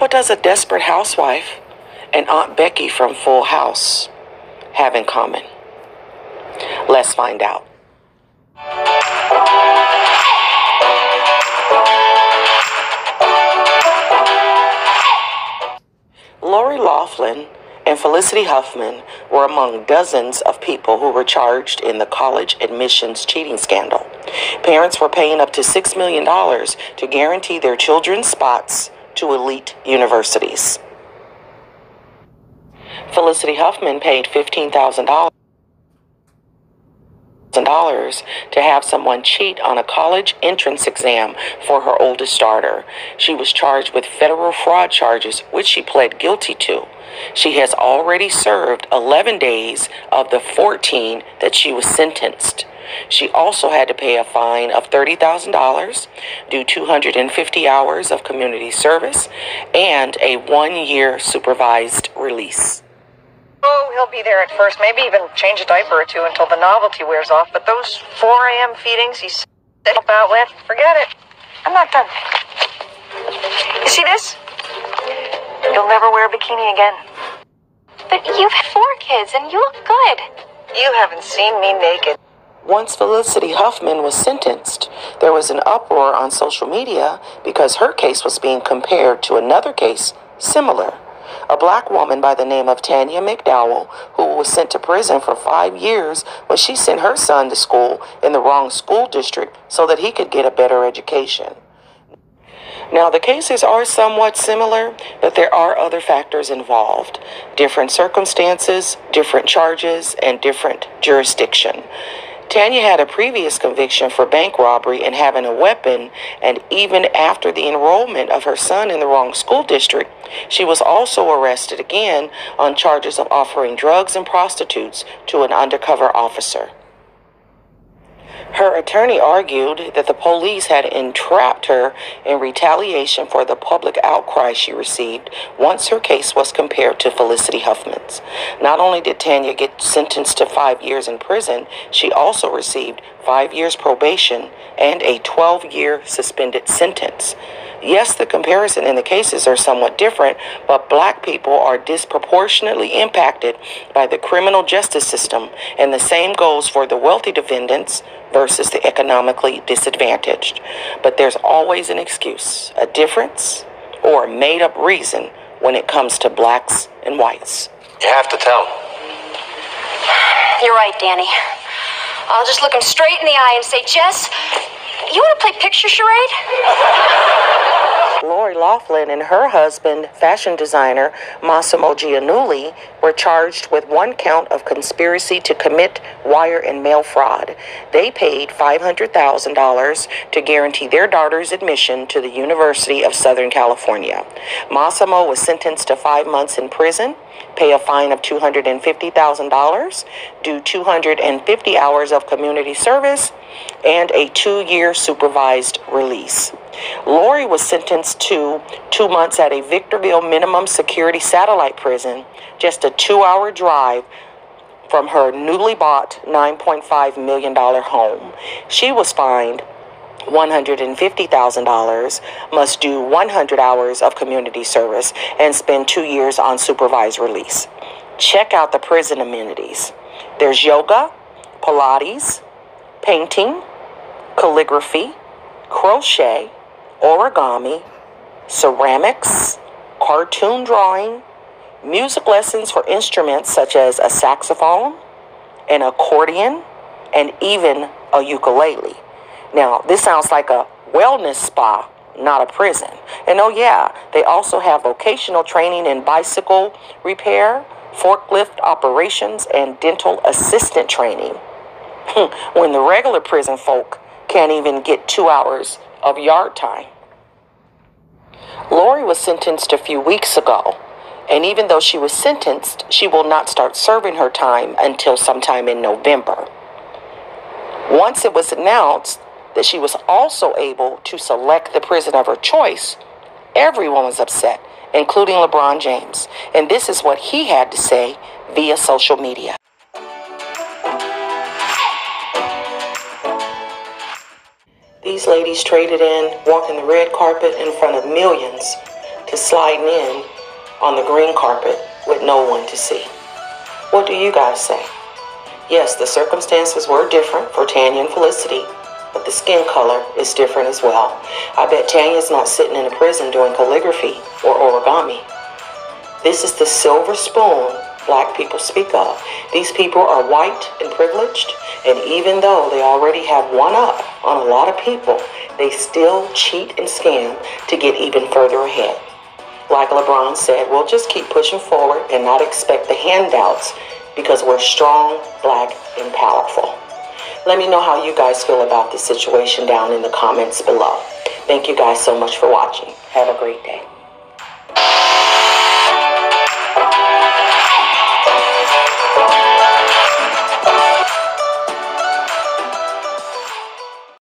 What does a desperate housewife and Aunt Becky from Full House have in common? Let's find out. Lori Loughlin and Felicity Huffman were among dozens of people who were charged in the college admissions cheating scandal. Parents were paying up to $6 million to guarantee their children's spots to elite universities. Felicity Huffman paid $15,000 to have someone cheat on a college entrance exam for her oldest daughter. She was charged with federal fraud charges, which she pled guilty to. She has already served 11 days of the 14 that she was sentenced. She also had to pay a fine of $30,000, do 250 hours of community service, and a 1-year supervised release. Oh, he'll be there at first, maybe even change a diaper or two until the novelty wears off. But those 4 a.m. feedings he's sick about with, forget it. I'm not done. You see this? You'll never wear a bikini again. But you've had 4 kids and you look good. You haven't seen me naked. Once Felicity Huffman was sentenced, there was an uproar on social media because her case was being compared to another case similar. A black woman by the name of Tanya McDowell, who was sent to prison for 5 years when she sent her son to school in the wrong school district so that he could get a better education. Now, the cases are somewhat similar, but there are other factors involved. Different circumstances, different charges, and different jurisdiction. Tanya had a previous conviction for bank robbery and having a weapon, and even after the enrollment of her son in the wrong school district, she was also arrested again on charges of offering drugs and prostitutes to an undercover officer. Her attorney argued that the police had entrapped her in retaliation for the public outcry she received once her case was compared to Felicity Huffman's. Not only did Tanya get sentenced to 5 years in prison, she also received 5 years probation and a 12-year suspended sentence. Yes, the comparison in the cases are somewhat different, but black people are disproportionately impacted by the criminal justice system, and the same goes for the wealthy defendants versus the economically disadvantaged. But there's always an excuse, a difference, or a made-up reason when it comes to blacks and whites. You have to tell them. You're right, Danny. I'll just look him straight in the eye and say, Jess, you want to play picture charade? Lori Loughlin and her husband, fashion designer Massimo Giannulli, were charged with 1 count of conspiracy to commit wire and mail fraud. They paid $500,000 to guarantee their daughter's admission to the University of Southern California. Massimo was sentenced to 5 months in prison, pay a fine of $250,000, do 250 hours of community service, and a 2-year supervised release. Lori was sentenced to 2 months at a Victorville minimum security satellite prison, just a 2-hour drive from her newly bought $9.5 million home. She was fined $150,000, must do 100 hours of community service, and spend 2 years on supervised release. Check out the prison amenities. There's yoga, Pilates, painting, calligraphy, crochet, origami, ceramics, cartoon drawing, music lessons for instruments such as a saxophone, an accordion, and even a ukulele. Now, this sounds like a wellness spa, not a prison. And oh yeah, they also have vocational training in bicycle repair, forklift operations, and dental assistant training. When the regular prison folk can't even get 2 hours of yard time. Lori was sentenced a few weeks ago, and even though she was sentenced, she will not start serving her time until sometime in November. Once it was announced that she was also able to select the prison of her choice, everyone was upset, including LeBron James. And this is what he had to say via social media. These ladies traded in walking the red carpet in front of millions to sliding in on the green carpet with no one to see. What do you guys say? Yes, the circumstances were different for Tanya and Felicity, but the skin color is different as well. I bet Tanya's not sitting in a prison doing calligraphy or origami. This is the silver spoon Black people speak of. These people are white and privileged, and even though they already have one up on a lot of people, they still cheat and scam to get even further ahead. Like LeBron said, we'll just keep pushing forward and not expect the handouts because we're strong, Black, and powerful. Let me know how you guys feel about this situation down in the comments below. Thank you guys so much for watching. Have a great day.